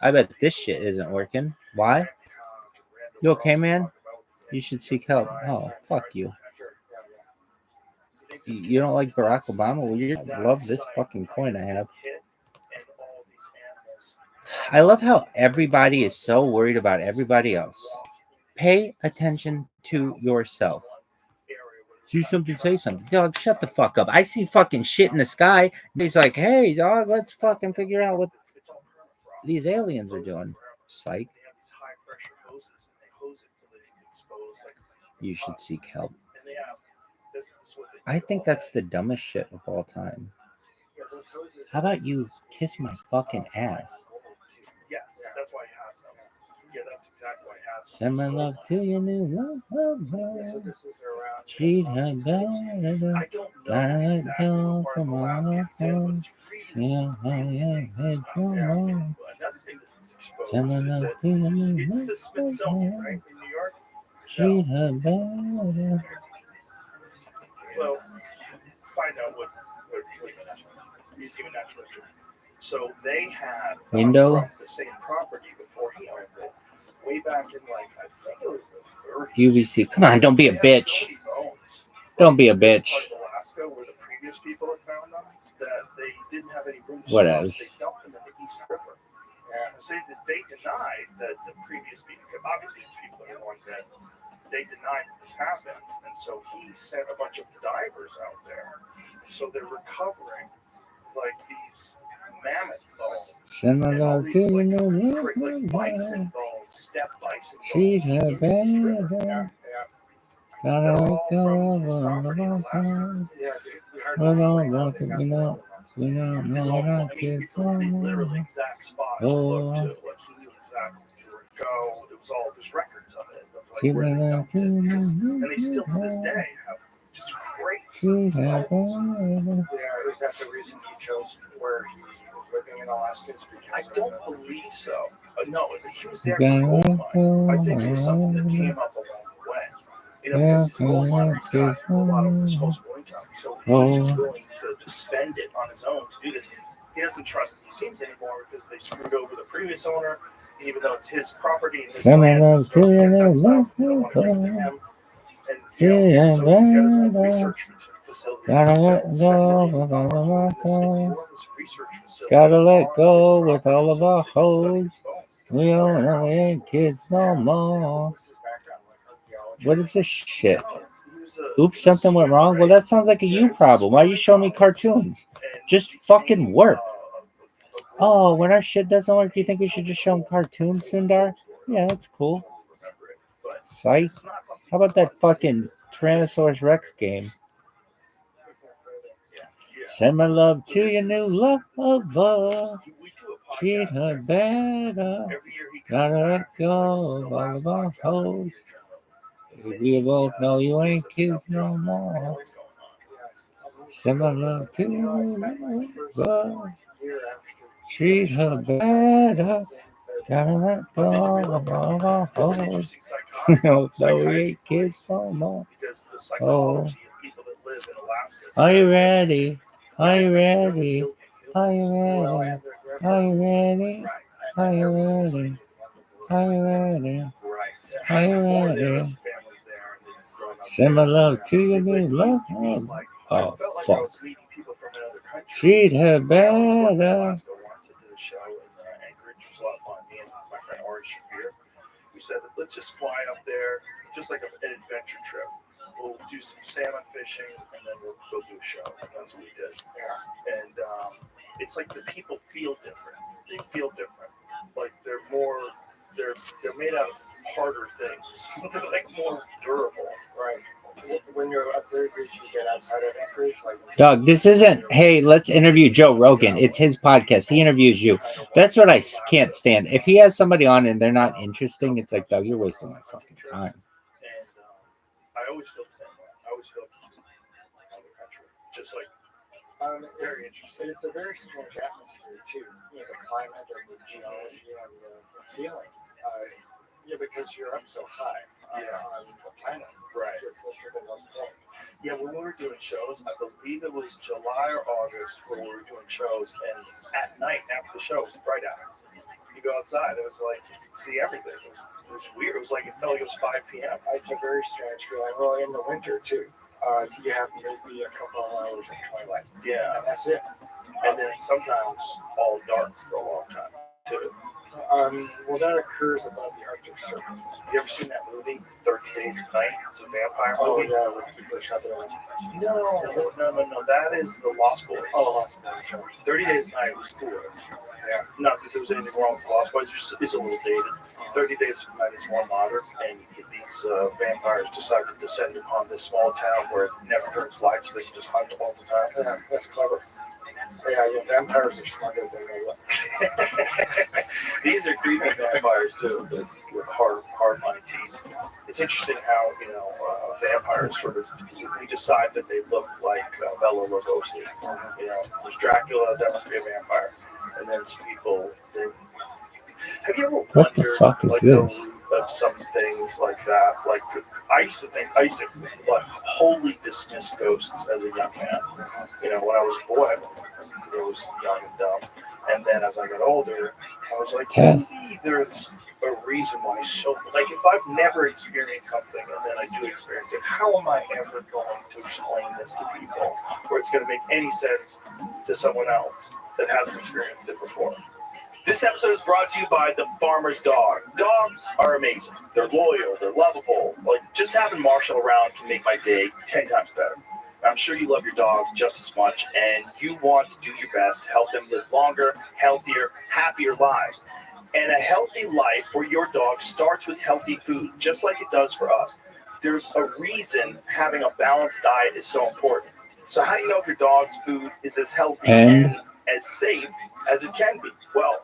I bet this shit isn't working. Why? You okay, man? You should seek help. Oh, fuck you. You don't like Barack Obama? Well, you love this fucking coin I have. I love how everybody is so worried about everybody else. Pay attention to yourself. Do something, say something. Dog, shut the fuck up. I see fucking shit in the sky. He's like, hey, dog, let's fucking figure out what these aliens are doing. Psych. You should seek help. I think that's the dumbest shit of all time. How about you kiss my fucking ass? Send my love to your new love. Treat her better. Gotta let go from all her friends. Yeah, head from home. Send my love to your new love. Treat her better. Well, find out what Museum of Natural History. So they had Window. the same property before he owned it. Way back in I think it was the 30s. UVC. Come on, don't be a bitch. Don't be a bitch. Alaska, where the previous people had found them, that they didn't have any room to Whatever. They dumped them in the East River. And say that they denied that the previous people, because obviously these people are the ones that they denied that this happened, and so he sent a bunch of divers out there. So they're recovering these mammoth bones. Similar to Like bison bones, step bison bones. She's a better. Gotta let go of all the phone. Hold on, look at me now. We don't know what I did for literally me. exact spot. Oh, He knew exactly where to go. There was all just records of it. keep it up to And they still to this day have just great. She's a better. Yeah, is that the reason he chose where he was living in Alaska? I don't believe so. No, he was there for gold mine. I think it was something that came up along the way. Because his gold miner's got a lot of disposable income, so he's willing to just spend it on his own to do this. He doesn't trust the museums anymore because they screwed over the previous owner, and even though it's his property and his land, he's supposed to get that stuff. They don't want to give it to him. And so he's got his own research facility. Gotta let go with all of our hoes. Gotta let go with all of our hoes. We don't know we ain't kids no more. What is this shit? Oops, something went wrong. Well, that sounds like a you problem. Why are you showing me cartoons? Just fucking work. Oh, when our shit doesn't work, do you think we should just show them cartoons, Sundar? Yeah, that's cool. Psych. How about that fucking Tyrannosaurus Rex game? Send my love to your new lover. Treat her better. Gotta let go of all of our hoes. We both know you ain't kids no more. Send my love to your new lover. Treat her better. Gotta let go of all of our hoes. No, we ain't kids no more. Oh. Are you ready? Are you ready? Are you ready? Are you ready? Are you ready? Are you ready? Are you ready? Send my love to your new love. Oh, fuck. Treat her better. We said, let's just fly up there, just like an adventure trip. We'll do some salmon fishing, and then we'll go do a show. And that's what we did. And it's like the people feel different. They feel different. Like they're made out of harder things. They're like more durable. Right. When you're up there, did you get outside of Anchorage? Dog, this isn't, hey, let's interview Joe Rogan. It's his podcast. He interviews you. That's what I can't stand. If he has somebody on and they're not interesting, it's like, dog, you're wasting my fucking time. And I always feel the same way. I always feel the country. Just like, very interesting. It's a very strange atmosphere, too. The climate and the geology and the feeling. Because you're up so high on the planet. Right. Yeah, when we were doing shows, I believe it was July or August when we were doing shows, and at night after the show, it was bright out. go outside, it was like you could see everything. It was weird. It was like it felt like it was 5 p.m. It's a very strange feeling. Well, in the winter too, you have maybe a couple of hours of twilight, Yeah, and that's it. and then sometimes all dark for a long time too. Well, that occurs above the Arctic Circle. You ever seen that movie, 30 Days of Night? It's a vampire Oh movie. yeah, with people shoving around. No. That is The Lost Boys. Oh, Lost Boys. Right. 30 Days of Night was cooler. Yeah. Not that there was anything wrong with The Lost Boys. It's a little dated. 30 Days of Night is more modern, and these vampires decide to descend upon this small town where it never turns light, so they can just hunt all the time. Yeah, that's clever. Yeah, vampires are smarter than they look. These are creepy vampires too, with horrifying teeth. It's interesting how vampires sort of we decide that they look like Bela Lugosi. There's Dracula, that must be a vampire, and then some people. Have you ever What the wondered, fuck is like, this? the root of some things like that? Like, I used to wholly dismiss ghosts as a young man. When I was a boy, because I was young and dumb. And then as I got older, I was like, maybe there's a reason why like, if I've never experienced something and then I do experience it, how am I ever going to explain this to people where it's going to make any sense to someone else that hasn't experienced it before? This episode is brought to you by The Farmer's Dog. Dogs are amazing. They're loyal. They're lovable. Like, just having Marshall around can make my day 10 times better. I'm sure you love your dog just as much, and you want to do your best to help them live longer, healthier, happier lives. And a healthy life for your dog starts with healthy food, just like it does for us. There's a reason having a balanced diet is so important. So how do you know if your dog's food is as healthy and as safe as it can be? Well,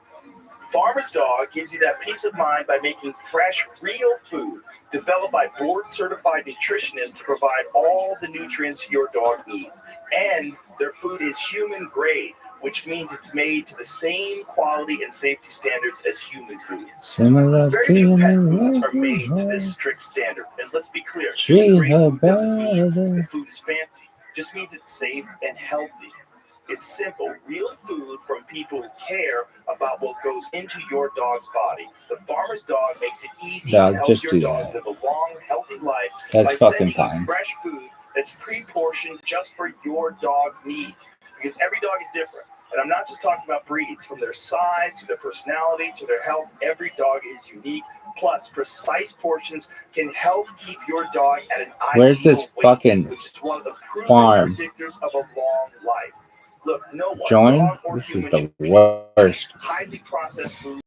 Farmer's Dog gives you that peace of mind by making fresh, real food developed by board-certified nutritionists to provide all the nutrients your dog needs. And their food is human-grade, which means it's made to the same quality and safety standards as human food. Very few pet foods are made to this strict standard. And let's be clear, human-grade food doesn't mean the food is fancy. It just means it's safe and healthy. It's simple, real food from people who care about what goes into your dog's body. The Farmer's Dog makes it easy to help your dog live a long, healthy life by sending you fresh food that's pre-portioned just for your dog's needs. Because every dog is different. And I'm not just talking about breeds. From their size to their personality to their health, every dog is unique. Plus, precise portions can help keep your dog at an ideal weight, which is one of the proven predictors of a long life. Look, no one, dog or human, this is the worst. Highly processed food.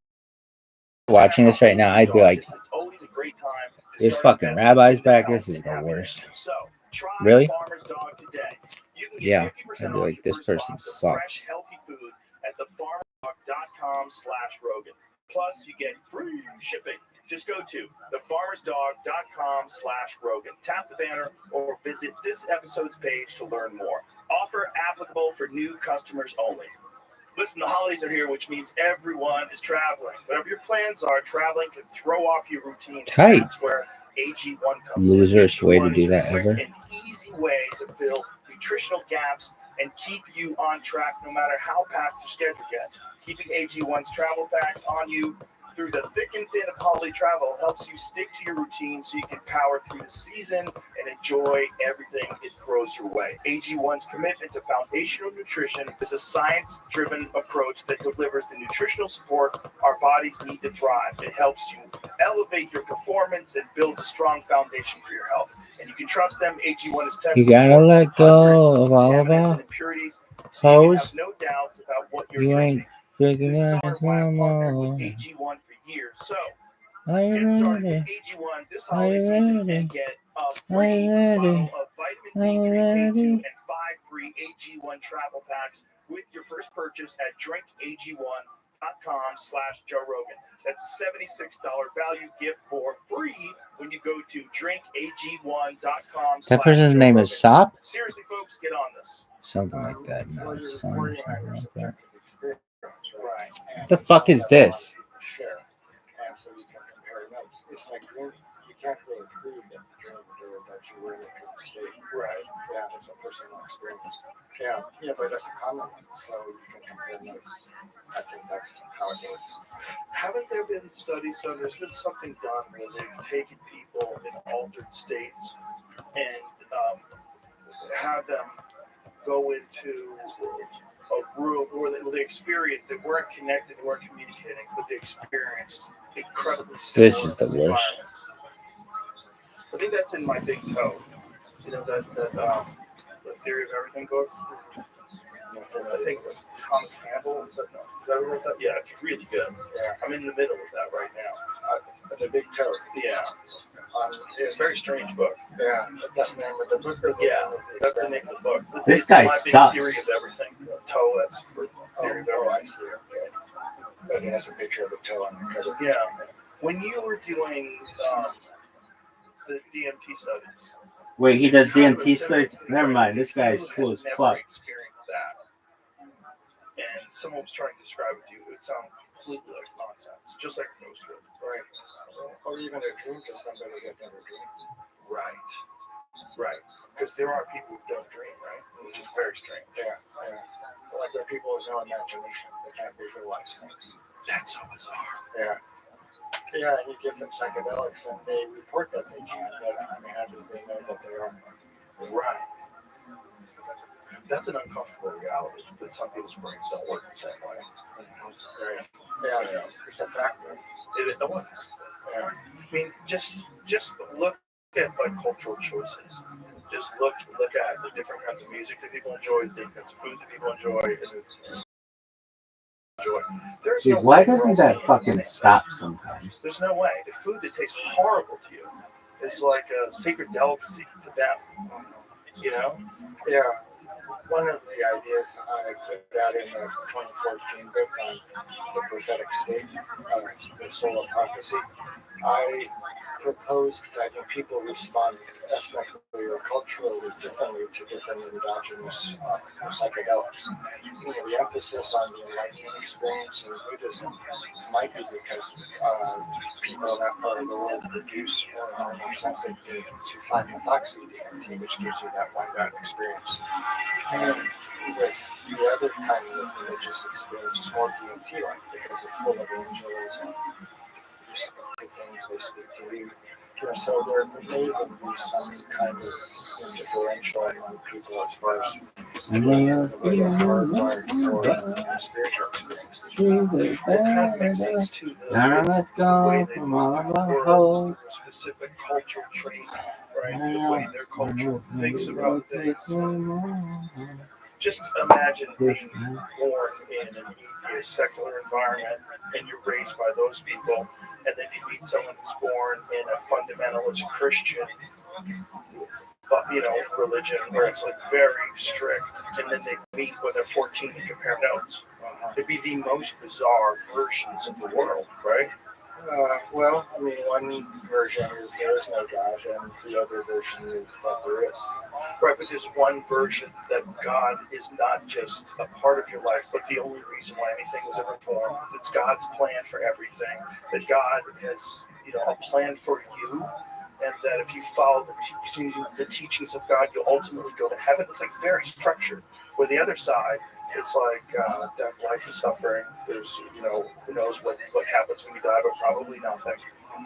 Watching this right now, I'd be like, it's always a great time. there's fucking rabbis back. This is the worst. So, try Really? Farmer's Dog today. You can get Yeah, 50% I'd be like, this person box of sucks. fresh, healthy food at thefarmersdog.com/Rogan. Plus, you get free shipping. Just go to thefarmersdog.com/Rogan. Tap the banner or visit this episode's page to learn more. Offer applicable for new customers only. Listen, the holidays are here, which means everyone is traveling. Whatever your plans are, traveling can throw off your routine. Tight. That's where AG1 comes in. Loserest way to do that quick ever. and easy way to fill nutritional gaps and keep you on track no matter how packed your schedule gets. Keeping AG1's travel packs on you through the thick and thin of holiday travel helps you stick to your routine so you can power through the season and enjoy everything it throws your way. AG1's commitment to foundational nutrition is a science-driven approach that delivers the nutritional support our bodies need to thrive. It helps you elevate your performance and builds a strong foundation for your health. And you can trust them. AG1 is tested. You gotta let go of all of and impurities, so you have no doubts about what you're drinking. This is our wife partnered with AG1 for years. So, get started with AG1 this holiday season and get a free bottle of vitamin D3, K2, and 5 free AG1 travel packs with your first purchase at drinkag1.com/Joe Rogan. That's a $76 value gift for free when you go to drinkag1.com. That person's name is Sop? Seriously, folks, get on this. Something like that. No, something like that. Right. What the fuck is this? Share. And so you can compare notes. It's like you can't really prove that the were in a current state. Right. Yeah, it's a personal experience. Yeah, but that's a common one, so you can compare notes. I think that's how it works. Haven't there been studies done? There's been something done where they've taken people in altered states and have them go into a room where they experienced, they weren't connected, they weren't communicating, but they experienced incredibly similar This is the worst. environments. I think that's in My Big Toe. You know that the theory of everything book. I think it's Thomas Campbell. Is that that? Yeah, it's really good. Yeah, I'm in the middle of that right now. the big toe. Yeah, it's a very strange book. Yeah, that's the name of the book. Yeah, that's the name of the book. This It's guy My Big sucks. Theory of everything. Toe. That's for theory of I everything. see. Okay. But it has a picture of the toe on the cover. Yeah. When you were doing the DMT studies. Wait, he does DMT stuff? Never mind. This guy is cool as Never fuck. experienced that. And someone was trying to describe it to you. It would sound completely like nonsense, just like most would. Right. Or even a dream to somebody that never dreamed. Right. Right. Because there are people who don't dream, right? Which is very strange. Yeah. Like there are people with no imagination. They can't visualize things. That's so bizarre. Yeah. Yeah, and you give them psychedelics and they report that they can, but I mean, how do they know that they are? Right. That's an uncomfortable reality that some people's brains don't work the same way. Right. Yeah, it's a factor. It was. Yeah. I mean, just look at like cultural choices. Just look at the different kinds of music that people enjoy, the different kinds of food that people enjoy. There's Dude, no why way we're doesn't all that seeing fucking the same stop thing. sometimes? There's no way. The food that tastes horrible to you is like a sacred delicacy to them. You know? Yeah. One of the ideas I put out in the 2014 book on the prophetic state, the soul of prophecy, I proposed that when people respond ethnically or culturally differently to different endogenous psychedelics, the emphasis on the enlightenment experience in Buddhism might be because people in that part of the world produce or something to 5-methoxy DMT, which gives you that white experience. And with the other kind of religious experience, it's more DMT-like because it's full of angels and you speak to things, they speak to you. So there may even be some kind of differential among people as far as the way they're hardwired for spiritual experience. It kind of makes sense to the way they move through the world, through a specific cultural training, right? The way their culture thinks about things. Just imagine being born in an atheist, secular environment, and you're raised by those people, and then you meet someone who's born in a fundamentalist Christian, religion where it's like very strict, and then they meet when they're 14 and compare notes. It'd be the most bizarre versions of the world, right? Well, I mean, one version is there is no God, and the other version is that there is. Right, but there's one version that God is not just a part of your life, but the only reason why anything was ever formed. It's God's plan for everything. That God has, a plan for you, and that if you follow the teachings of God, you'll ultimately go to heaven. It's like very structured. Where the other side, it's like death, life, and suffering. There's, who knows what happens when you die, but probably nothing.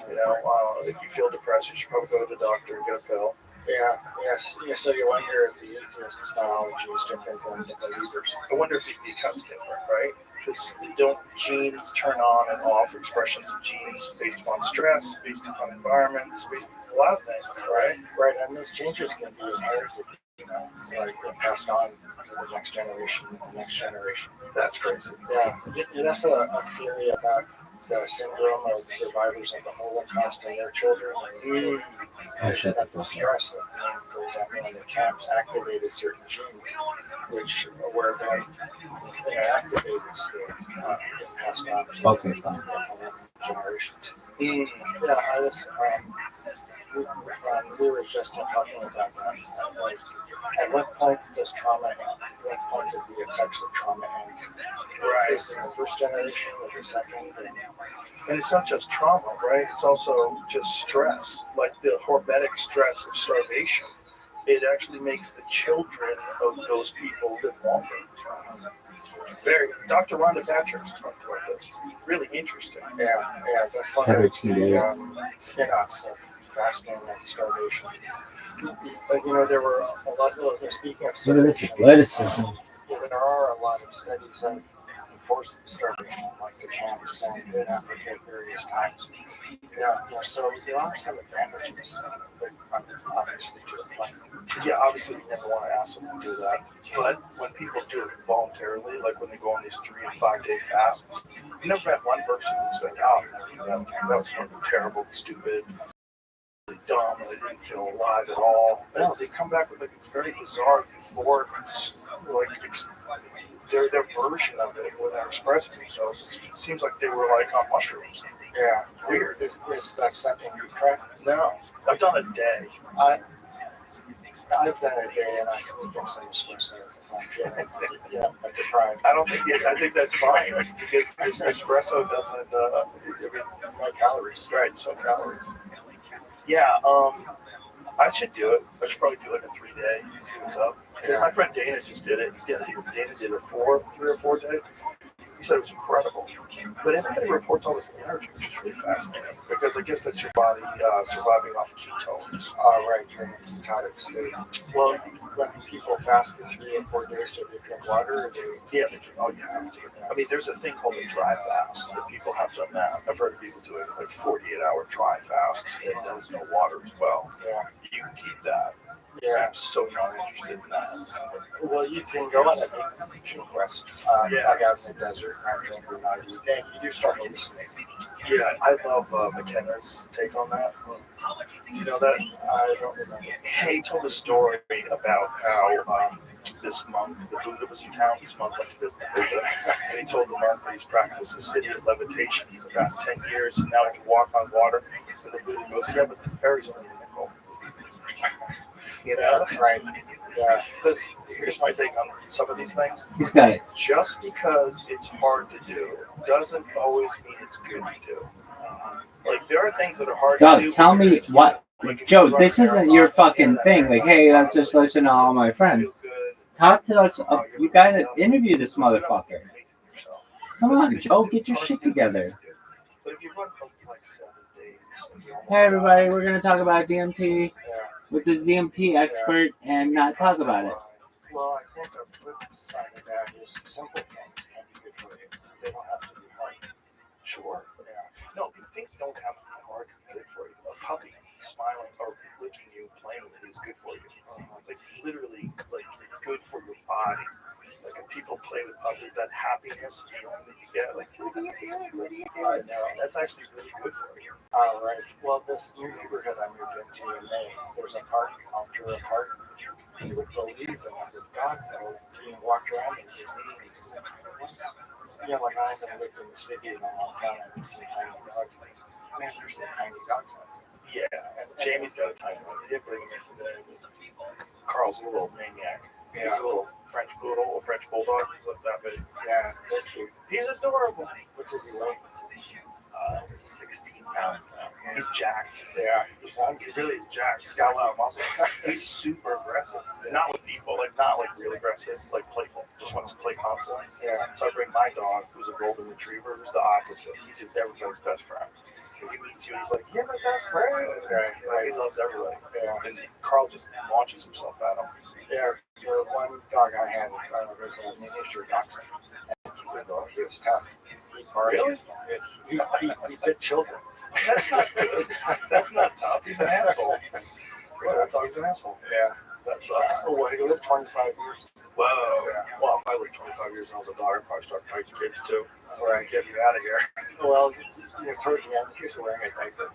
If you feel depressed, you should probably go to the doctor and get a pill. Yeah, yes. Yeah, so you wonder if the atheist biology is different than the believers. I wonder if it becomes different, right? Because don't genes turn on and off expressions of genes based upon stress, based upon environments, based on a lot of things, right? Right, and those changes can be inherited, like passed on to the next generation and the next generation. That's crazy. Yeah, that's a theory about the syndrome of survivors of the Holocaust and their children. That the stress of being, for example, in the camps activated certain genes, which were then in an activated state passed on to the next generations. Yeah, I was, we were just talking about that. Like, At what point does trauma end? What point do the effects of trauma end? Right. Is it the first generation or the second? And it's not just trauma, right? It's also just stress, like the hormetic stress of starvation. It actually makes the children of those people live longer. Dr. Rhonda Patrick talked about this. Really interesting. Yeah, that's one of the spin-offs of fasting and starvation. But there were a lot of, speaking of starvation, there are a lot of studies of enforced starvation, like the camps and in Africa at various times. So there are some advantages, but obviously just like, Obviously you never want to ask them to do that. But when people do it voluntarily, like when they go on these 3 and 5 day fasts, you never had one person who said, "Oh, that was fucking terrible, stupid, really dumb, and I didn't feel alive at all." No, they come back with like this very bizarre, euphoric, like their version of it when they're expressing themselves. It seems like they were like on mushrooms. Yeah, Weird. Is that something you've tried? No, I've done a day. I've done a day and I sneak in some espresso if I'm feeling like deprived. I think that's fine because this espresso doesn't No calories. right, so calories. Yeah, I should do it. I should probably do like a 3 day, see what's up. Because my friend Dana just did it. Dana did a 3 or 4 day. He said it was incredible. But everybody reports all this energy, which is really fascinating. Because I guess that's your body surviving off ketones. Right, during the ketotic state. Well, when people fast for 3 or 4 days, do they drink water? Yeah, you have to. I mean, there's a thing called a dry fast that people have done that. I've heard of people doing like 48-hour dry fasts and there's no water as well. Yeah. You can keep that. Yeah. I'm so not interested in that. Well, you can go on a vacation quest. Like out in the desert, not drinking, not eating. You do start hallucinating. Yeah, I love McKenna's take on that. Do you know that? I don't remember. He told a story about how this monk, the Buddha was in town. This monk went to visit the Buddha, and he told the monk that he's practiced the city of levitation for the past 10 years, and now he can walk on water. And the Buddha goes, "Yeah, but the fairies only nickel." Right. Yeah. Because here's my take on some of these things. These guys. Just because it's hard to do doesn't always mean it's good to do. Like there are things that are hard to do. Tell me what, Joe. This isn't your fucking thing. Like, hey, let's just listen to all my friends. Talk to us. You gotta interview this motherfucker. Come on, Joe, get your shit together. Hey, everybody, we're gonna talk about DMT with the DMT expert and not talk about it. Well, I think the flip side of that is simple things can be good for you. They don't have to be hard. Sure. Yeah. No, things don't have to be hard to be good for you. A puppy smiling or licking you, playing with you is good for you. It's like literally like good for your body. Like if people play with puppies, that happiness feeling that you get, like what are you doing? That's actually really good for you. Right. Well, this new neighborhood I moved into in May, there's a park, Altura Park. You would believe the number of dogs that are being walked around in these neighborhoods. Like I haven't lived in the city in a long time. I've seen tiny dogs. Man, there's some tiny dogs out there. Yeah, and Jamie's got a tiny one. He didn't bring him in today. Carl's a little maniac. He's a little French poodle, a French bulldog. He's like that big. Yeah, they're cute. He's adorable. What does he weigh? 16 pounds now. He's jacked. Yeah, He really is jacked. He's got a lot of muscle. He's super aggressive. Not with people, not really aggressive, like playful. Just wants to play constantly. Yeah. So I bring my dog, who's a golden retriever, who's the opposite. He's just everybody's best friend. If he meets you, he's like, "You're my best friend." Right. He loves everybody. Yeah. And Carl just launches himself at him. Yeah. The one dog I had was a miniature dachshund. He was tough. Really? He bit children. That's not good. That's not tough. He's an asshole. Well, that dog's an asshole. Yeah. That sucks. Oh, well, he lived 25 years. Whoa. Yeah. Well, if I lived 25 years and I was a dog, I'd probably start fighting kids too. Right. Get you out of here. Well, toward the end, he was wearing a diaper.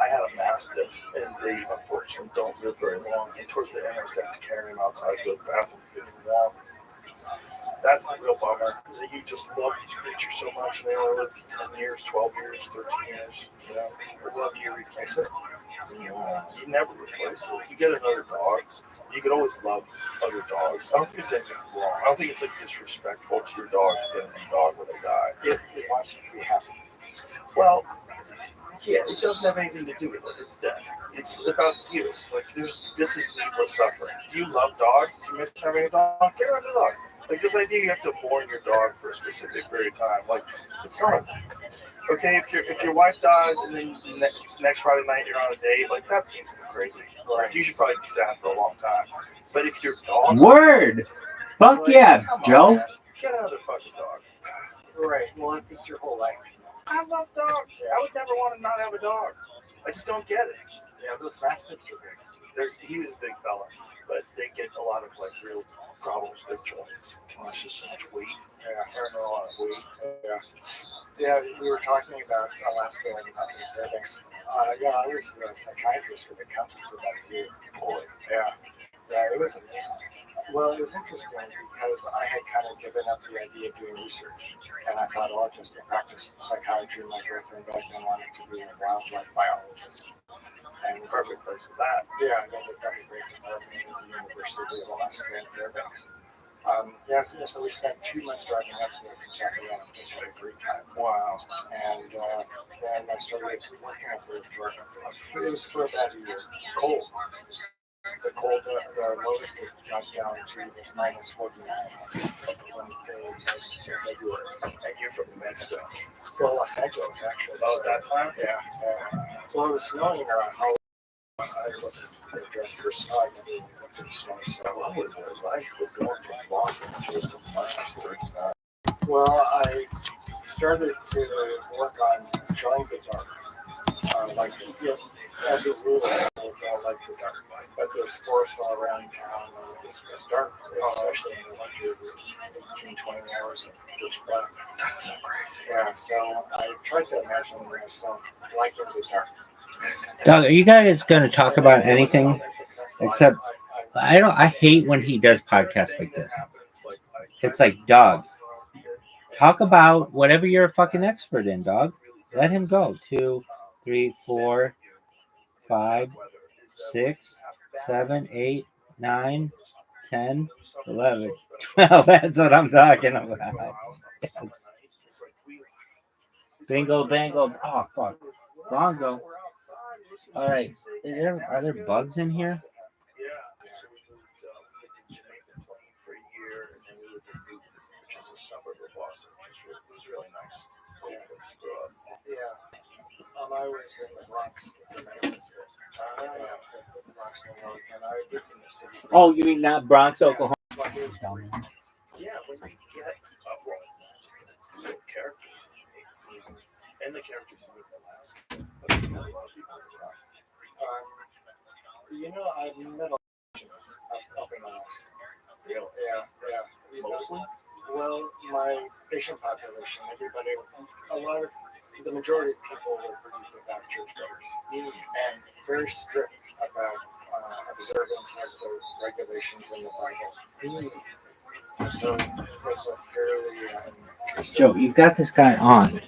I had a mastiff, and they unfortunately don't live very long. And towards the end, I was going to carry him outside to the bathroom to get him warm. That's the real bummer, is that you just love these creatures so much, and they only live 10 years, 12 years, 13 years. Well, do you replace it? You never replace it. You get another dog. You can always love other dogs. I don't think it's anything wrong. I don't think it's like disrespectful to your dog to get a new dog when they die. It wants you to be happy. Well, yeah, it doesn't have anything to do with it. It's dead. It's about you. Like this is needless suffering. Do you love dogs? Do you miss having a dog? Get rid of the dog. Like this idea you have to mourn your dog for a specific period of time. Like it's not okay if your wife dies and then next Friday night you're on a date. Like that seems crazy. Like you should probably be sad for a long time. But if your dog Word. Fuck like, yeah, Joe. Man, get another fucking dog. Right. Well, if it's your whole life. I love dogs. I would never want to not have a dog. I just don't get it. Yeah, those mastiffs are big. He was a big fella, but they get a lot of like real problems with joints. It's just so much weight. Yeah, Carrying a lot of weight. yeah. Yeah, we were talking about Alaska and Fairbanks. Yeah, I was a psychiatrist for the county for about a year. Boy. Yeah. Yeah, it was amazing. Well, it was interesting because I had kind of given up the idea of doing research. And I thought, oh, I'll just practice psychiatry. My girlfriend back then wanted to be a wildlife biologist. And Perfect place for that. yeah, and then we got a great department at the University of Alaska in Fairbanks. So we spent 2 months driving up there from Sacramento, just had a great time. Wow. And then I started working up there it was for about a year. Cold. The cold, the lowest it got down to was minus 49 in February. And you're from New Mexico. Well, Los Angeles, actually. Oh, that time? Yeah. Well, it was snowing around Halloween. I wasn't dressed for snow. I never went to the snow. So What was it like going from Los Angeles to minus 39? well, I started to work on enjoying the dark. As a rule, I don't like the dark. But there's forest all around town. And it's dark, especially in the winter. 18, 20 hours of pitch black. That's so crazy. Yeah, so I tried to imagine myself liking the dark. Doug, are you guys going to talk about anything except I hate when he does podcasts like this. It's like, dog, talk about whatever you're a fucking expert in, dog. Let him go. 2, 3, 4, 5, 6, 7, 8, 9, 10, 11, 12. That's what I'm talking about. Yes. Bingo, bango. Oh, fuck. Bongo. All right. Are there bugs in here? Yeah. So we moved to Jamaica playing for a year, and then we lived in Newton, which is a suburb of Boston, which was really nice. Cool place to grow up. Yeah. I was in the Bronx. And I lived in the city. Oh, you mean not Bronx, Oklahoma? Yeah, when you get uproar, it's the characters. And the characters in Alaska. But a lot of people in Alaska. I've met a lot up in Alaska. Really? Yeah. Mostly? Well, my patient population, the majority of people were pretty devout churchgoers. And very strict about observance of the regulations in the Bible. So it was a fairly... Joe, you've got this guy on.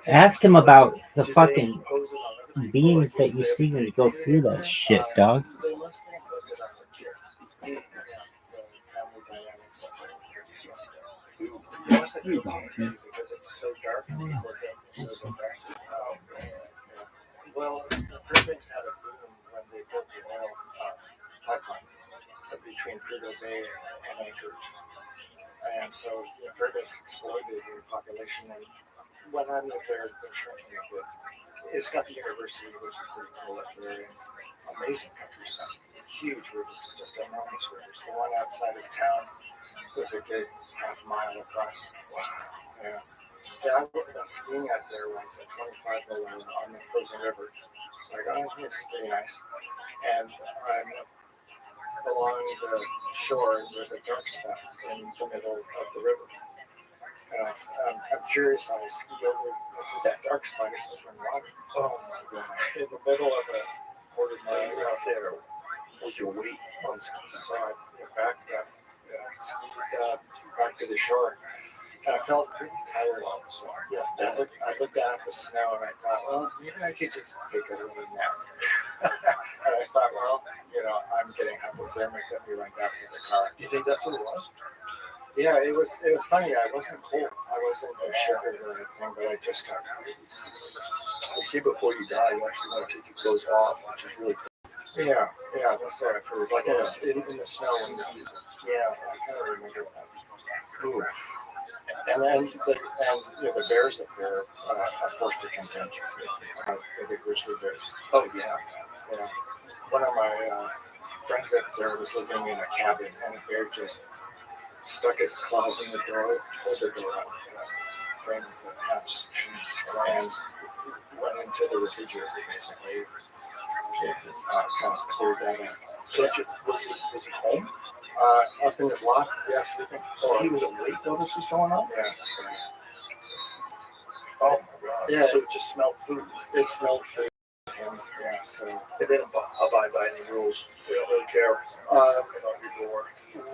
Ask him about the fucking beings that you see when you go through that shit, dog. They must think that they're not kids. The family dynamics of it. Because it's so dark and people think it's so depressing. Well, the Fairbanks had a boom when they built the oil pipeline between Prudhoe Bay and Anchorage. And so Fairbanks exploded in population. And when I'm there, it's been shrinking a bit. It's got the university, which is pretty cool up there, and amazing countryside. Huge rivers, just enormous rivers. The one outside of town was a good half mile across. Wow. Yeah, I went skiing out there once at 25 below on the frozen river. So I got, it's pretty nice. And I'm along the shore, there's a dark spot in the middle of the river. I'm curious how I ski over that dark spot is from water. Oh my god. In the middle of a quarter mile out there with your weight on ski side, back to the shore. And I felt pretty tired all of a sudden. Yeah. I looked down at the snow and I thought, well, maybe I could just take a little nap. And I thought, well, I'm getting hypothermic. Let me run back to the car. Do you think that's what it was? Yeah, it was funny. I wasn't cold. I wasn't shivered or anything, but I just got really seasick. They say before you die, you actually want to take your clothes off, which is really cool. Yeah, that's what I've heard. Like in the snow and the heat. Yeah. I kind of remember that. Ooh. And then the bears up there are forced to contend with the grizzly bears. Oh, yeah. Yeah. One of my friends up there was living in a cabin, and a bear just stuck its claws in the door, pulled the door out, drained the taps, and went into the refrigerator, basically. Kind of cleared that out. So was he home? Up in his loft, yeah, sleeping. So he was awake while this was going on? Yeah. Oh, my God. Yeah. So it just smelled food. It smelled food. Yeah, so. They didn't abide by any rules. They don't really care about your door.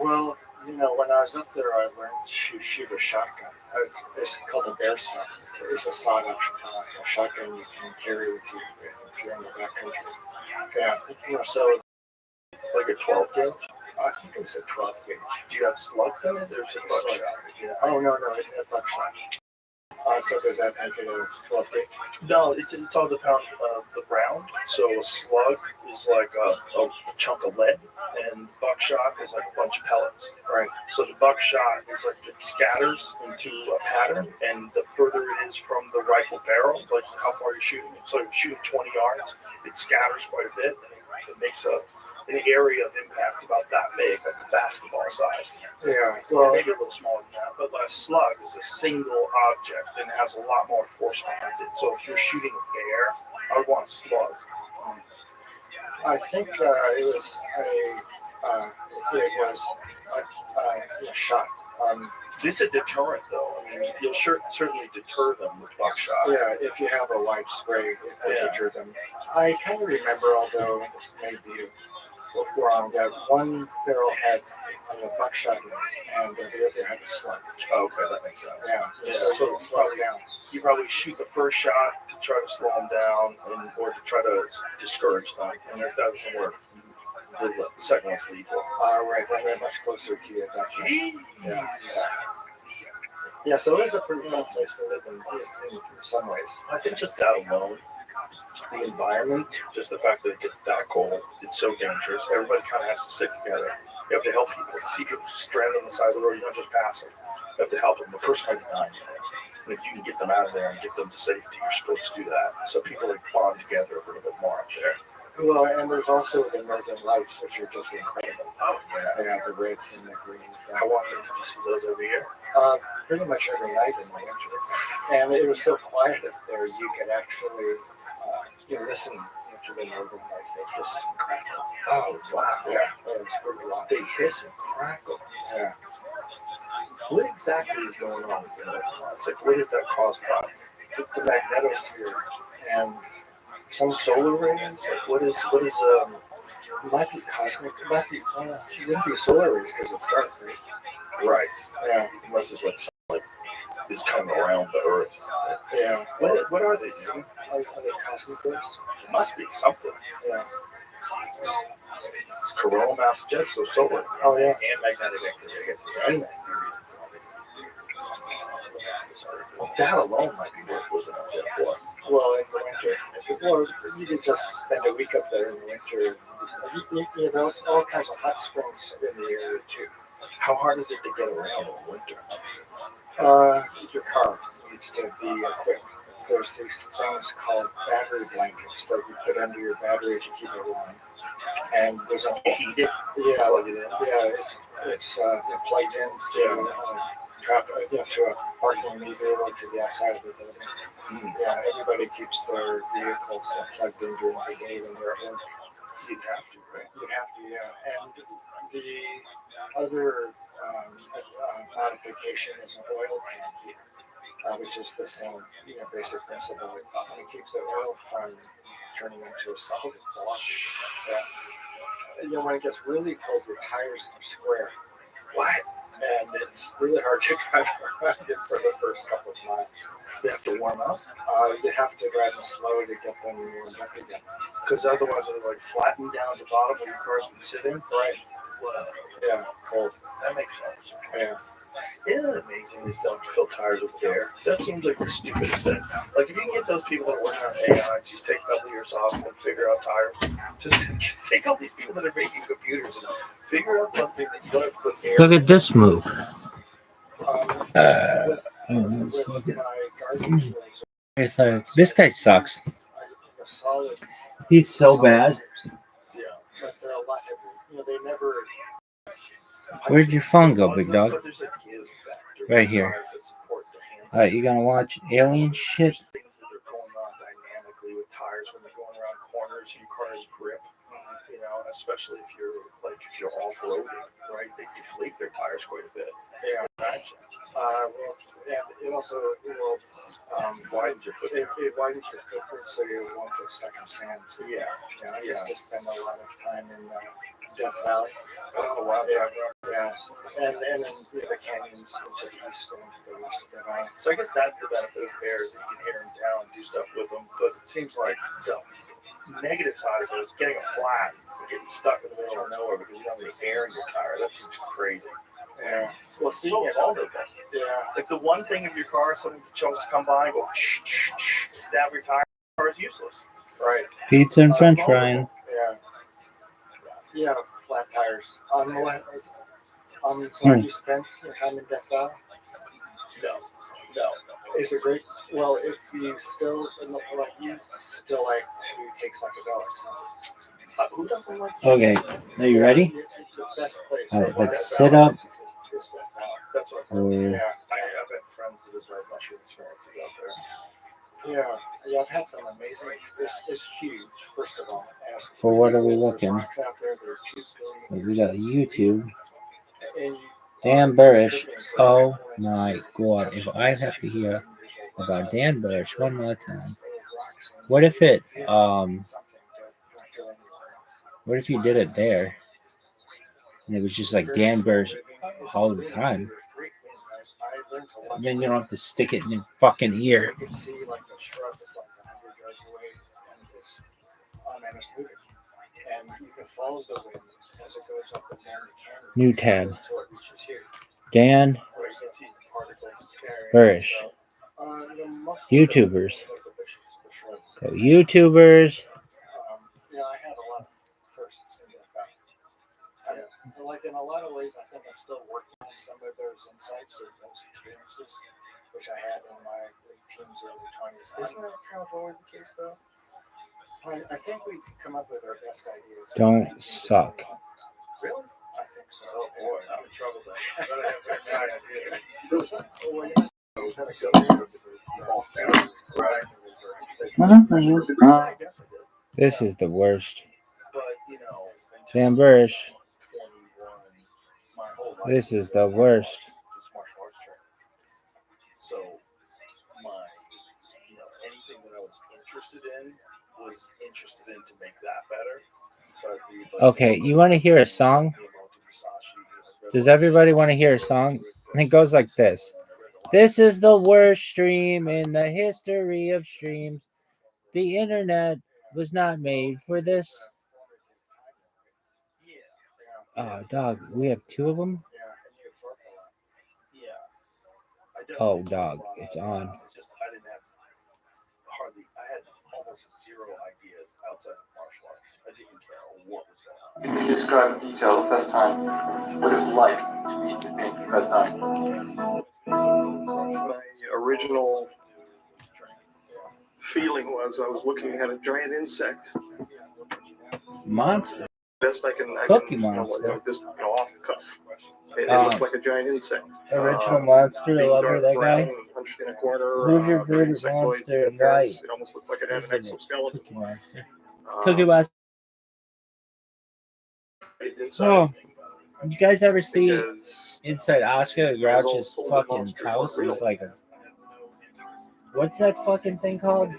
Well, when I was up there, I learned to shoot a shotgun. It's called a bear stock. It's a sawed-off shotgun you can carry with you if you're in the backcountry. Yeah, so Like a 12 gauge? I think it's a 12 gauge. Do you have slugs in it? There's a buckshot. Yeah. Oh, no, it's a buckshot. So does that make it a 12 gauge? No, it's all depends on the round. So a slug is like a chunk of lead, and buckshot is like a bunch of pellets. Right. So the buckshot is like it scatters into a pattern, and the further it is from the rifle barrel, like how far you're shooting. So if you're shooting 20 yards, it scatters quite a bit. It makes an area of impact about that big, like a basketball size. Yeah. Well, maybe a little smaller than that, but a slug is a single object and it has a lot more force behind it. So if you're shooting a bear, I would want a slug. I think it was a shot. It's a deterrent, though. I mean, you'll certainly deter them with buckshot. Yeah, if you have a wide spray, it will deter them. I kind of remember, although this may be wrong, that one barrel had a buckshot in it, and the other had a slug. Oh, okay, that makes sense. Yeah. So you probably shoot the first shot to try to slow them down, or to try to discourage them. And if that doesn't work, the second one's lethal. Right, then they're much closer to you at that point. Yeah, so it is a pretty fun place to live in some ways. I think just that alone, the environment, just the fact that it gets that cold, it's so dangerous. Everybody kind of has to stick together. You have to help people. You see people stranded on the side of the road, you don't just pass them. You have to help them. The person might be dying. And if you can get them out of there and get them to safety, you're supposed to do that. So people like bond together a little bit more up there. Well, and there's also the northern lights, which are just incredible. Oh, yeah. They have the reds and the greens. How often did you see those every year? Pretty much every night in the winter. And it was so quiet up there, you could actually listen to the northern lights. They hiss and crackle. Oh, wow. Yeah, it was pretty loud. They hiss and crackle. Yeah. What exactly is going on with the northern lights? Like, what is that caused by? The magnetosphere and Some solar rays? Like, what is it might be cosmic. It might be, it wouldn't be solar rays because it's dark, right? right? Yeah. Unless it's like something like is coming around the Earth. Yeah. What are they doing? Are they cosmic rays? It must be something. Yeah. It's coronal mass ejects, so solar. Oh, yeah. And magnetic activity, I guess. And well, that alone might be worth living up there for. Well, in the winter. Well, you could just spend a week up there in the winter. There's all kinds of hot springs in the area, too. How hard is it to get around in the winter? Your car needs to be equipped. There's these things called battery blankets that you put under your battery to keep it warm. And there's a Heat it? yeah, Plug it in? yeah, it's plugged into traffic, to a parking meter or to the outside of the building. Mm. Yeah, everybody keeps their vehicles plugged in during the day when they're at work. You'd have to, right? You have to, yeah. And the other modification is an oil can heater, which is the same basic principle. It keeps the oil from turning into a solid block. Yeah. When it gets really cold, your tires are square. What? and it's really hard to drive around it for the first couple of miles. They have to warm up You have to drive them slow to get them warmed up again. because otherwise they're like flattened down at the bottom where your cars can sit in. Right. Wow, Yeah, cold. that makes sense. Yeah. Isn't it amazing they still have to fill tires with air? That seems like the stupidest thing. Like, if you can get those people that are working on AI, just take a couple years off and figure out tires. Just take all these people that are making computers and figure out something that you don't have to put air. Look at this move. With It's my garbage was like, this guy sucks. a solid, He's so bad. Yeah. but they're a lot heavier. You know, they never. Where'd your phone go, big dog? But there's a give factor. Right here. Cars that support the handle. Alright, you gonna watch alien shit? There's things that are going on dynamically with tires when they're going around corners and your car's grip. You know, especially if you're off-roading, right? They deflate their tires quite a bit. Yeah. Well, and it also will Widens your foot. it widens your footprint so you won't get stuck in sand. Yeah. You know, I used to spend a lot of time in Death Valley. Oh, wow. Yeah. And then the canyons into the east and the west of Death Valley. So I guess that's the benefit of bears. That you can hear them down and do stuff with them. But it seems like the negative side of it is getting a flat and getting stuck in the middle of nowhere because you don't have any air in your tire. That seems crazy. Yeah. Well, So speaking of vulnerable. yeah. Like the one thing of your car, someone chose to come by and go stab your tire. Your car is useless. Right. Pizza and french frying. Yeah. Yeah. Flat tires. So you spent your time in Death Valley? No. Is it great? Well, if you still like to take psychedelics. Who doesn't like Okay, are you ready? The best place. All right, for let's Death sit Valley up. is Death Valley. That's what I've heard. Or Yeah. I've had friends that have had mushroom experiences out there. Yeah, I've had some amazing. It's huge, first of all. And it's For what are we there's looking? rocks out there. There are 2 billion. we got YouTube. And Dan Burrish. Oh my god. If I have to hear about Dan Burrish one more time. What if it what if you did it there? And it was just like Dan Burrish all the time. And then you don't have to stick it in your fucking ear. You can see like the shrub that's like 100 yards away, and it's moving. And you can follow the wind as it goes up and down the canyon. New tab. Until it reaches here. Dan Where you can see the particles it's carrying. Burrish. Most of YouTubers. the bushes, the shrubs. So YouTubers. I had a lot of firsts in that fact. Like in a lot of ways, I think I'm still working on some of those insights or those experiences, which I had in my late teens, early 20s. Isn't that kind of always the case, though? I think we come up with our best ideas. Don't suck. Really? I think so. Oh boy, I'm in trouble then. I better have my idea. Right. I guess I did. This is the worst. But, you know, Dan Burrish. my whole life, This is the worst. this martial arts training. So, anything that I was interested in to make that better. So I'd read, like, Okay, you want to hear a song? Does everybody want to hear a song? And it goes like this. This is the worst stream in the history of streams. The internet was not made for this. Oh, dog, we have 2 of them? Oh, dog, it's on. I had almost 0 ideas outside of martial arts. I didn't care what was going on. Can you describe in detail the first time, what it was like to meet this being for the first time? My original feeling was I was looking at a giant insect. Monster. Best I can Cookie you know, Monster. just off the cuff. It looked like a giant insect. Original Monster, I Being love dark that brown, guy. punched in a corner. Who's your very favorite insectoid monster? appearance. Right. It almost looked like it had an Isn't it? exoskeleton. Cookie Monster. Cookie Monster. Inside, Oh, did you guys ever see because inside Oscar the Grouch's fucking house? It was like a... What's that fucking thing called?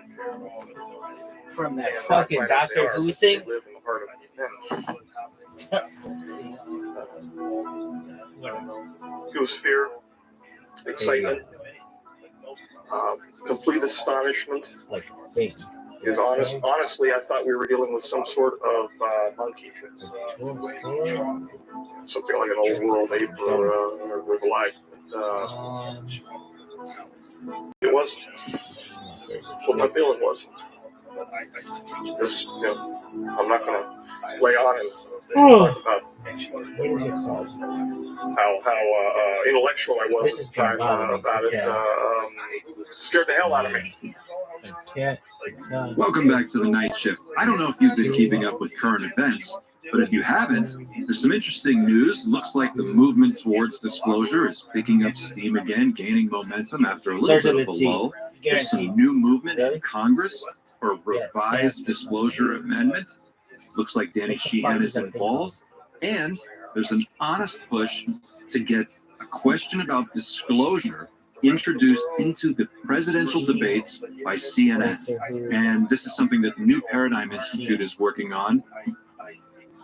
From that fucking Doctor Who thing? they live in the heart of men. It was fear, excitement, complete astonishment. Like thing. Because honestly, I thought we were dealing with some sort of monkey. Something like an old world ape or the like. It wasn't. What my feeling was. Just, I'm not going to lay on and talk about how intellectual I was at the time about it. Scared the hell out of me. Welcome back to the night shift. I don't know if you've been keeping up with current events, but if you haven't, there's some interesting news. Looks like the movement towards disclosure is picking up steam again, gaining momentum after a little bit of a lull. There's some new movement in Congress for a revised disclosure amendment. Looks like Danny Sheehan is involved. And there's an honest push to get a question about disclosure introduced into the presidential debates by CNN. And this is something that the New Paradigm Institute is working on.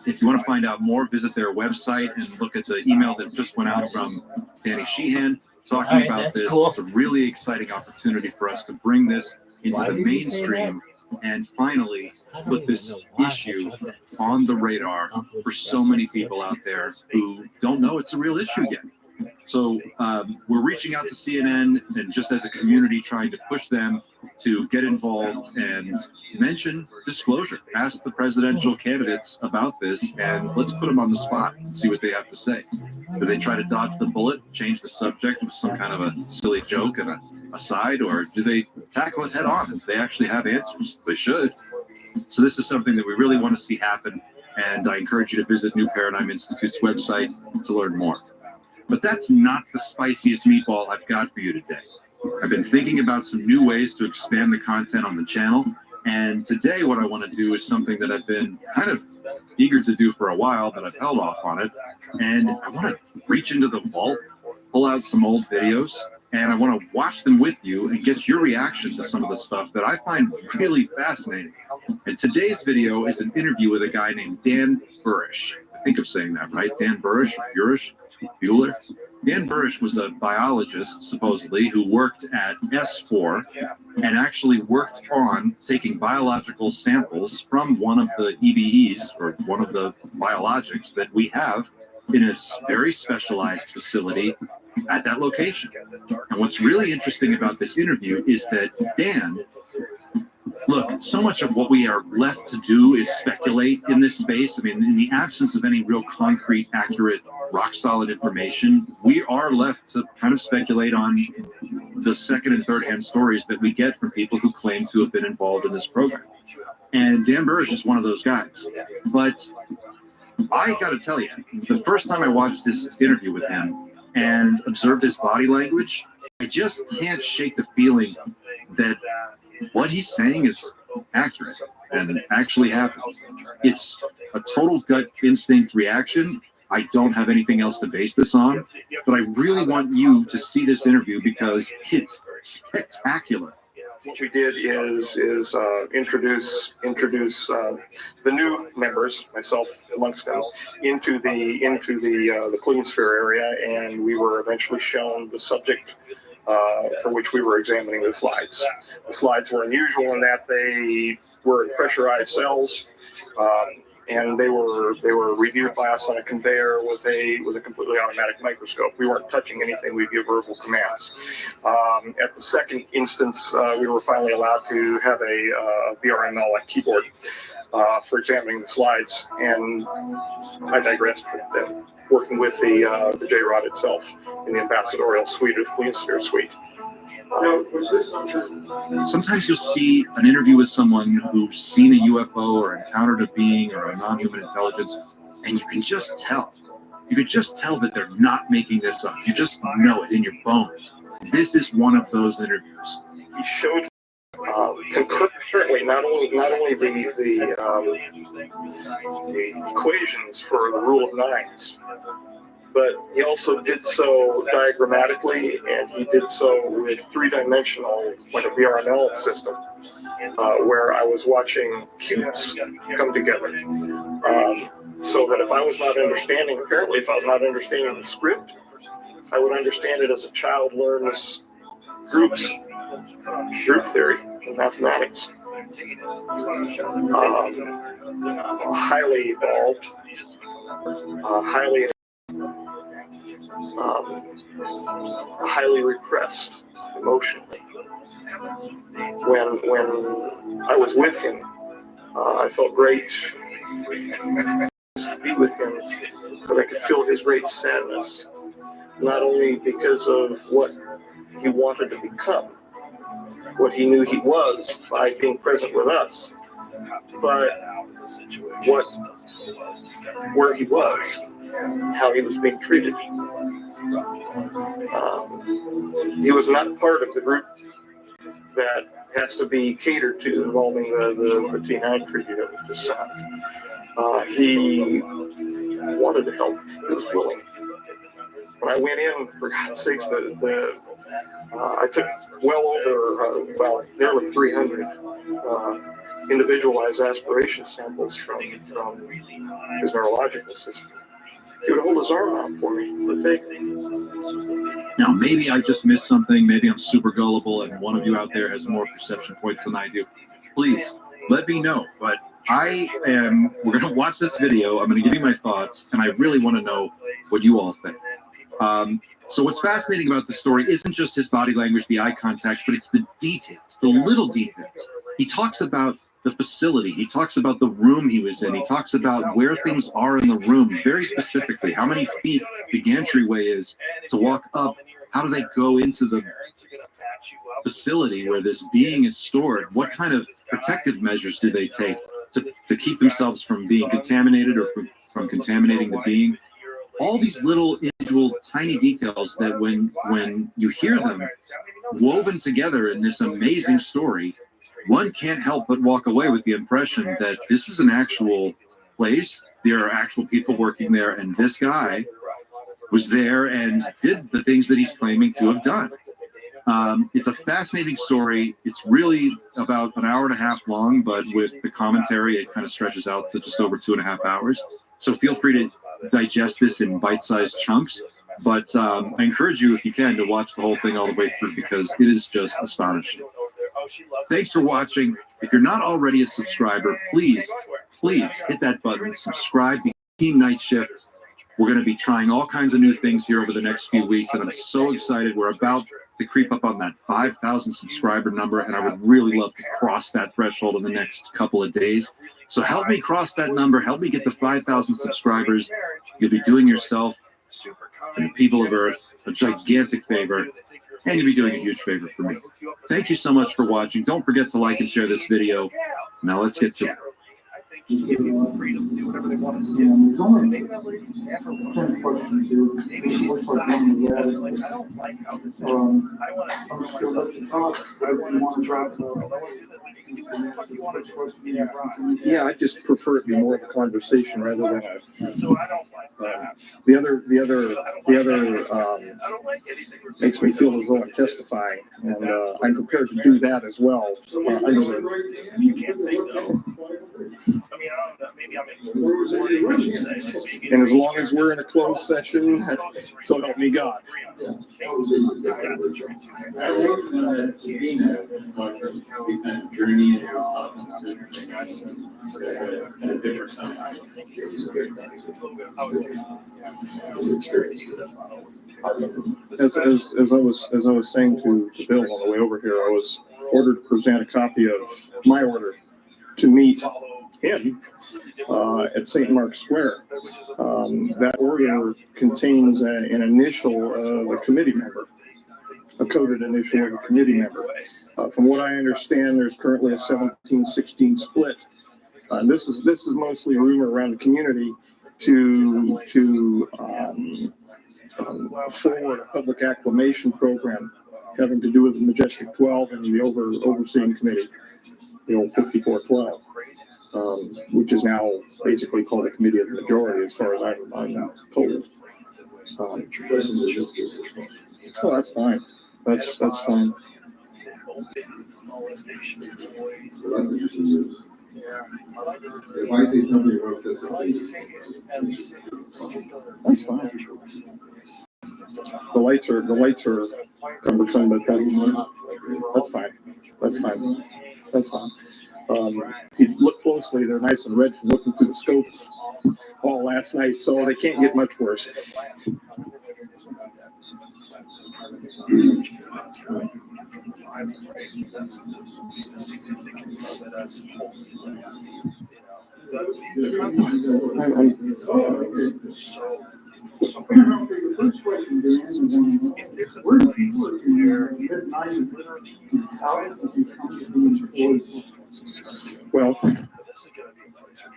If you want to find out more, visit their website and look at the email that just went out from Danny Sheehan talking about this. Cool. It's a really exciting opportunity for us to bring this into the mainstream and finally put this issue on the radar for so many people out there who don't know it's a real issue yet. So we're reaching out to CNN and just as a community trying to push them to get involved and mention disclosure. Ask the presidential candidates about this and let's put them on the spot and see what they have to say. Do they try to dodge the bullet, change the subject with some kind of a silly joke and a side, or do they tackle it head on? If they actually have answers, they should. So this is something that we really want to see happen, and I encourage you to visit New Paradigm Institute's website to learn more. But that's not the spiciest meatball I've got for you today. I've been thinking about some new ways to expand the content on the channel, and today what I want to do is something that I've been kind of eager to do for a while, but I've held off on it, and I want to reach into the vault, pull out some old videos, and I want to watch them with you and get your reaction to some of the stuff that I find really fascinating. And today's video is an interview with a guy named Dan Burish. I think I'm saying that right. Dan Burish, Bueller. Dan Burish was a biologist, supposedly, who worked at S4 and actually worked on taking biological samples from one of the EBEs, or one of the biologics that we have in a very specialized facility at that location. And what's really interesting about this interview is that Dan, look, so much of what we are left to do is speculate in this space. I mean, in the absence of any real concrete, accurate, rock-solid information, we are left to kind of speculate on the second and third-hand stories that we get from people who claim to have been involved in this program. And Dan Burish is one of those guys. But I got to tell you, the first time I watched this interview with him and observed his body language, I just can't shake the feeling that what he's saying is accurate and actually happens. It's a total gut instinct reaction. I don't have anything else to base this on, but I really want you to see this interview because it's spectacular. What we did is introduce the new members, myself amongst them, into the clean sphere area, and we were eventually shown the subject for which we were examining the slides. The slides were unusual in that they were in pressurized cells, and they were reviewed by us on a conveyor with a completely automatic microscope. We weren't touching anything. We give verbal commands. At the second instance, we were finally allowed to have a VRML like keyboard for examining the slides, and I digressed. Working with the JROD itself in the ambassadorial suite of Clean Sphere suite. Sometimes you'll see an interview with someone who's seen a UFO or encountered a being or a non-human intelligence, and you can just tell. You can just tell that they're not making this up. You just know it in your bones. This is one of those interviews. He showed concurrently not only the equations for the rule of nines, but he also did so diagrammatically, and he did so with three-dimensional, like a VRML system, where I was watching cubes come together. So that if I was not understanding, apparently if I was not understanding the script, I would understand it as a child learns group theory in mathematics. Highly evolved, highly repressed emotionally. When I was with him, I felt great to be with him, but I could feel his great sadness, not only because of what he wanted to become, what he knew he was by being present with us, but where he was, how he was being treated. He was not part of the group that has to be catered to involving the T9 treaty that was just signed. He wanted to help. He was willing. When I went in, for God's sakes, I took well over, nearly 300 individualized aspiration samples from his neurological system. He would hold his arm out for me to take. Now, maybe I just missed something. Maybe I'm super gullible and one of you out there has more perception points than I do. Please, let me know. But we're going to watch this video. I'm going to give you my thoughts, and I really want to know what you all think. So what's fascinating about the story isn't just his body language, the eye contact, but it's the details, the little details. He talks about the facility. He talks about the room he was in. He talks about where things are in the room, very specifically, how many feet the gantry-way is to walk up. How do they go into the facility where this being is stored? What kind of protective measures do they take to keep themselves from being contaminated or from contaminating the being? All these little individual tiny details that when you hear them woven together in this amazing story, one can't help but walk away with the impression that this is an actual place. There are actual people working there, and this guy was there and did the things that he's claiming to have done. It's a fascinating story. It's really about an hour and a half long, but with the commentary, it kind of stretches out to just over 2.5 hours. So feel free to digest this in bite-sized chunks. But I encourage you, if you can, to watch the whole thing all the way through, because it is just astonishing. Thanks for watching. If you're not already a subscriber, please hit that button, subscribe, Team Night Shift. We're going to be trying all kinds of new things here over the next few weeks, and I'm so excited. We're about to creep up on that 5,000 subscriber number, and I would really love to cross that threshold in the next couple of days. So help me cross that number. Help me get to 5,000 subscribers. You'll be doing yourself and the people of Earth a gigantic favor, and you'll be doing a huge favor for me. Thank you so much for watching. Don't forget to like and share this video. Now let's get to it. Give people freedom to do whatever they want to do. Maybe that lady never wanted to do. Maybe she's decided, like, I don't like how this is. I want to throw myself. I want to drop the world. I want to do that. What do you want to do? Yeah, I just prefer it be more of a conversation rather than a. So I don't like that. The other makes me feel as though I'm testifying, and I'm prepared to do that as well. You can't say no. I mean, I don't know, maybe I'm and as long as we're in a closed session, so help me God. As I was saying to Bill on the way over here, I was ordered to present a copy of my order to meet him at St. Mark's Square. That order contains an initial of a committee member, a coded initial of a committee member. From what I understand, there's currently a 17-16 split. This is mostly a rumor around the community to forward a public acclamation program having to do with the Majestic 12 and the overseeing committee, the old 5412. Which is now basically called the Committee of the Majority, as far as I'm told. Oh, that's fine. That's fine. If I say something, or says something. That's fine. The lights are cumbersome, but that's fine. That's fine. That's fine. If you look closely, they're nice and red from looking through the scope all last night, so they can't get much worse. Well,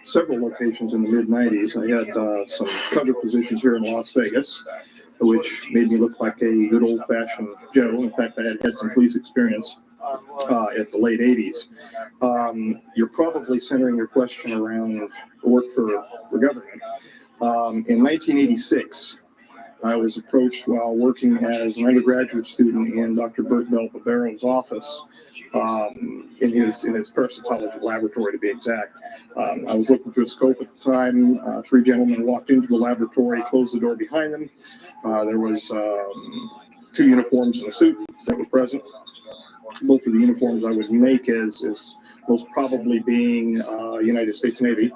several locations in the mid-90s. I had some cover positions here in Las Vegas, which made me look like a good old-fashioned Joe. In fact, I had some police experience at the late 80s. You're probably centering your question around work for the government. In 1986, I was approached while working as an undergraduate student in Dr. Bert Belbabero's office, in his parasitology laboratory, to be exact. I was looking through a scope at the time. Three gentlemen walked into the laboratory, closed the door behind them. There was 2 uniforms and a suit that were present. Both of the uniforms I would make as most probably being United States Navy.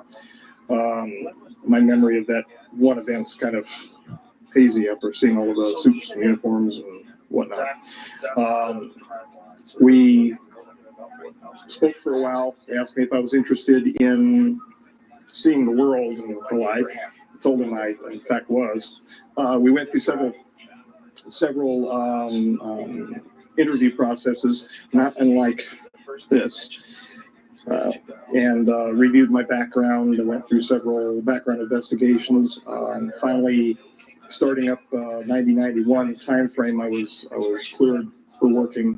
My memory of that one event's kind of hazy after seeing all of the suits and uniforms and whatnot. We spoke for a while. They asked me if I was interested in seeing the world and the like. I told them I, in fact, was. We went through several interview processes, not unlike this, and reviewed my background. I went through several background investigations. Finally, starting up 90-91 timeframe, I was cleared for working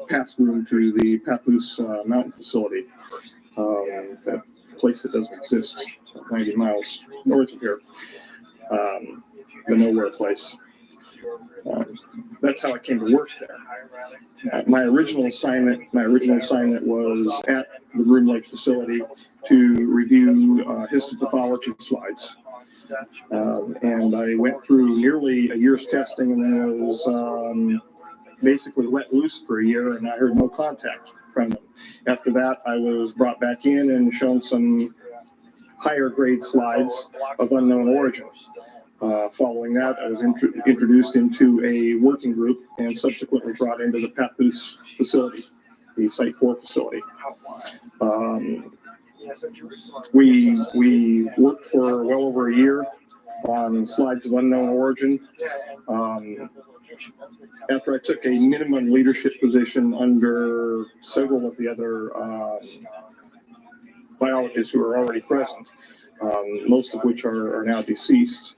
past room to the Papoose mountain facility, that place that doesn't exist 90 miles north of here, the nowhere place. That's how I came to work there. My original assignment was at the Groom Lake facility to review histopathology slides. And I went through nearly a year's testing, and then I was basically let loose for a year, and I heard no contact from them. After that, I was brought back in and shown some higher grade slides of unknown origin. Following that, I was introduced into a working group and subsequently brought into the Papoose facility, the Site 4 facility. We worked for well over a year on slides of unknown origin. After I took a minimum leadership position under several of the other biologists who are already present, most of which are now deceased.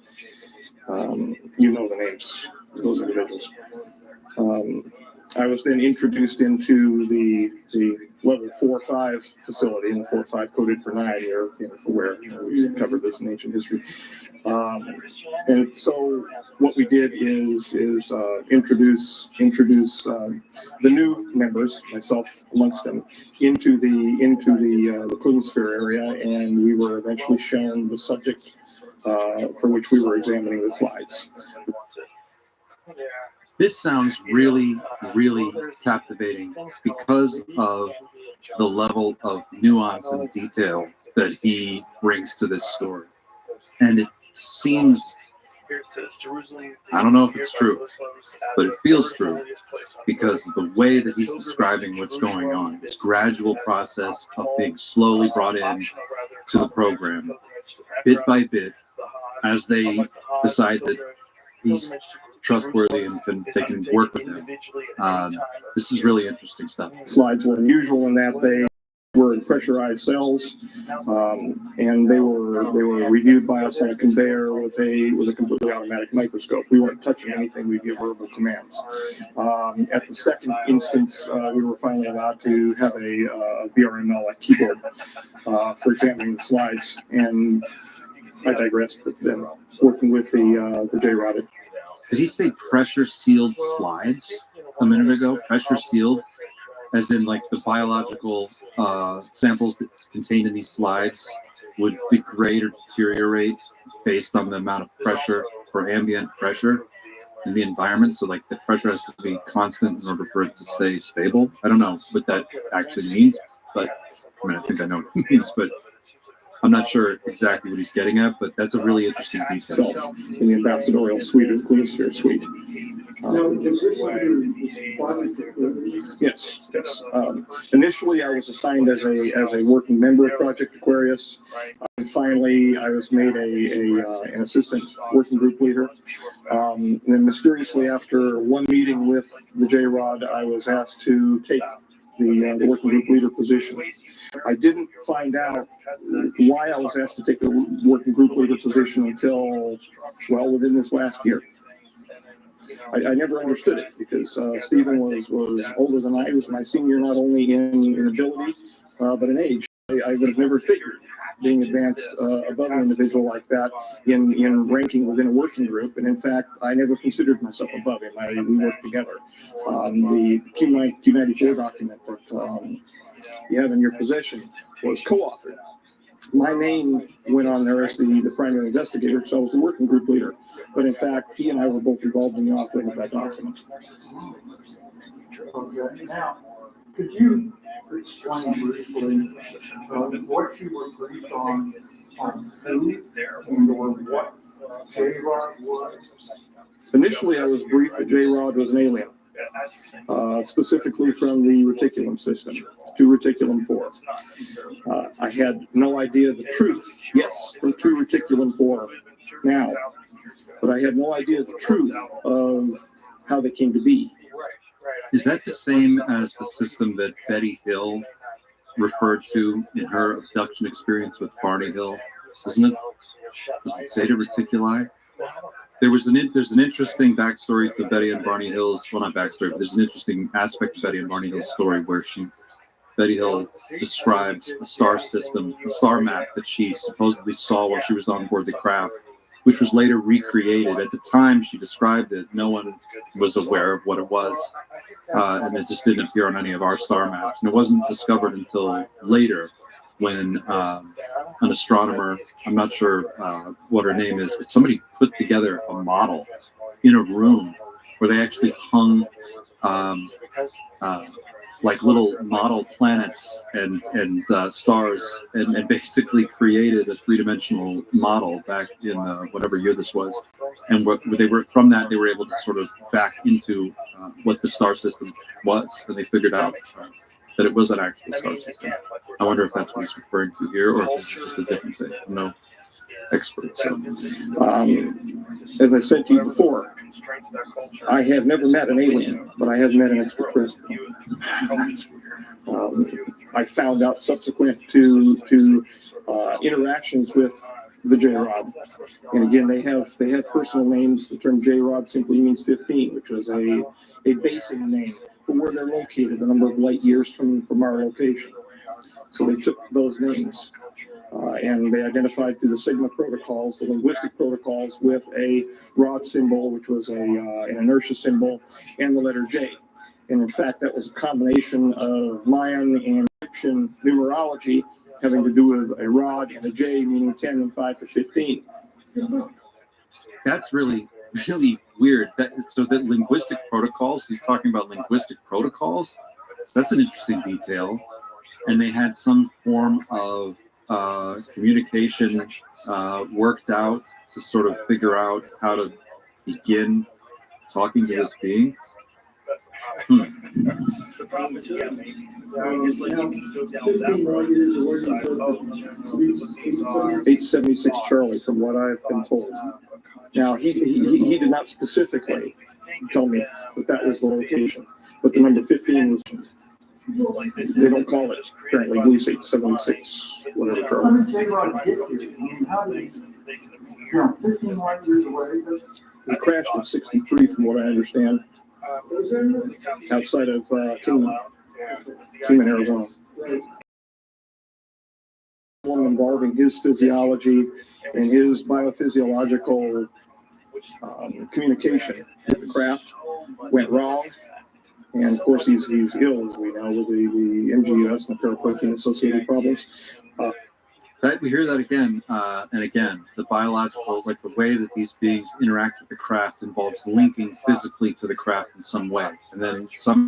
You know the names of those individuals. I was then introduced into the level 4-5 facility, and the 4-5 coded for 9 here, for where we covered this in ancient history. And so what we did is introduce the new members, myself amongst them, into the Clunosphere area, and we were eventually shown the subject for which we were examining the slides. This sounds really, really captivating because of the level of nuance and detail that he brings to this story. And it seems, I don't know if it's true, but it feels true because the way that he's describing what's going on, this gradual process of being slowly brought in to the program, bit by bit, as they decide that he's trustworthy and they can work with him. This is really interesting stuff. Slides were unusual in that they were in pressurized cells, and they were reviewed by us on a conveyor with a completely automatic microscope. We weren't touching anything; we give verbal commands. At the second instance, we were finally allowed to have a VRML, a keyboard, for examining the slides. And I digress. But then working with the J-Rod. Did he say pressure sealed slides a minute ago? Pressure sealed, as in like the biological samples that contained in these slides would degrade or deteriorate based on the amount of pressure or ambient pressure in the environment. So like the pressure has to be constant in order for it to stay stable. I don't know what that actually means, but I mean, I think I know what it means, but I'm not sure exactly what he's getting at, but that's a really interesting detail. In the ambassadorial suite of Queensphere Suite. Yes. Initially, I was assigned as a working member of Project Aquarius. And finally, I was made an assistant working group leader. And then mysteriously, after one meeting with the J-Rod, I was asked to take the working group leader position. I didn't find out why I was asked to take the working group leader position until, well, within this last year. I never understood it because Stephen was older than I. He was my senior, not only in ability, but in age. I would have never figured being advanced above an individual like that in ranking within a working group. And in fact, I never considered myself above him. We worked together. The Q94 document that you have in your possession was co-authored. My name went on there as the primary investigator, so I was the working group leader. But in fact, he and I were both involved in the authoring of that document. Okay. Now, could you explain briefly what you were briefed on who and or what J-Rod was? Initially, I was briefed that J-Rod was an alien, specifically from the reticulum system, to reticulum 4. I had no idea the truth. Yes, from 2 reticulum 4 now, but I had no idea the truth of how they came to be. Is that the same as the system that Betty Hill referred to in her abduction experience with Barney Hill? Isn't it? Was it Zeta Reticuli? There's an interesting backstory to Betty and Barney Hill's, well, not backstory, but there's an interesting aspect to Betty and Barney Hill's story where Betty Hill described a star system, a star map that she supposedly saw while she was on board the craft, which was later recreated. At the time she described it, no one was aware of what it was, and it just didn't appear on any of our star maps. And it wasn't discovered until later when an astronomer, I'm not sure what her name is, but somebody put together a model in a room where they actually hung like little model planets and stars and basically created a three-dimensional model back in whatever year this was. And what they were, from that, they were able to sort of back into what the star system was, and they figured out that it was an actual star system. I wonder if that's what he's referring to here, or if it's just a different thing. I'm no expert. So. As I said to you before, I have never met an alien, but I have met an extraterrestrial. I found out subsequent to interactions with the J-Rod. And again, they have personal names. The term J-Rod simply means 15, which was a basing name for where they're located, a number of light years from our location. So they took those names and they identified through the Sigma protocols, the linguistic protocols, with a rod symbol, which was an inertia symbol, and the letter J. And in fact, that was a combination of Mayan and Egyptian numerology having to do with a rod and a J, meaning 10 and 5 for 15. That's really weird. So the linguistic protocols, he's talking about linguistic protocols. That's an interesting detail. And they had some form of communication worked out to sort of figure out how to begin talking to this being. 876 Charlie, from what I've been told. Now, he did not specifically tell me that was the location, but the number 15 was. They don't call it apparently Blue 876, whatever Charlie. He crashed in 63, from what I understand, outside of Kingman, Arizona. One involving his physiology in his biophysiological communication with the craft went wrong. And of course, he's ill, as we know, with the MGUS and the paraprotein associated problems. That we hear that again and again. The biological, like the way that these beings interact with the craft, involves linking physically to the craft in some way, and then some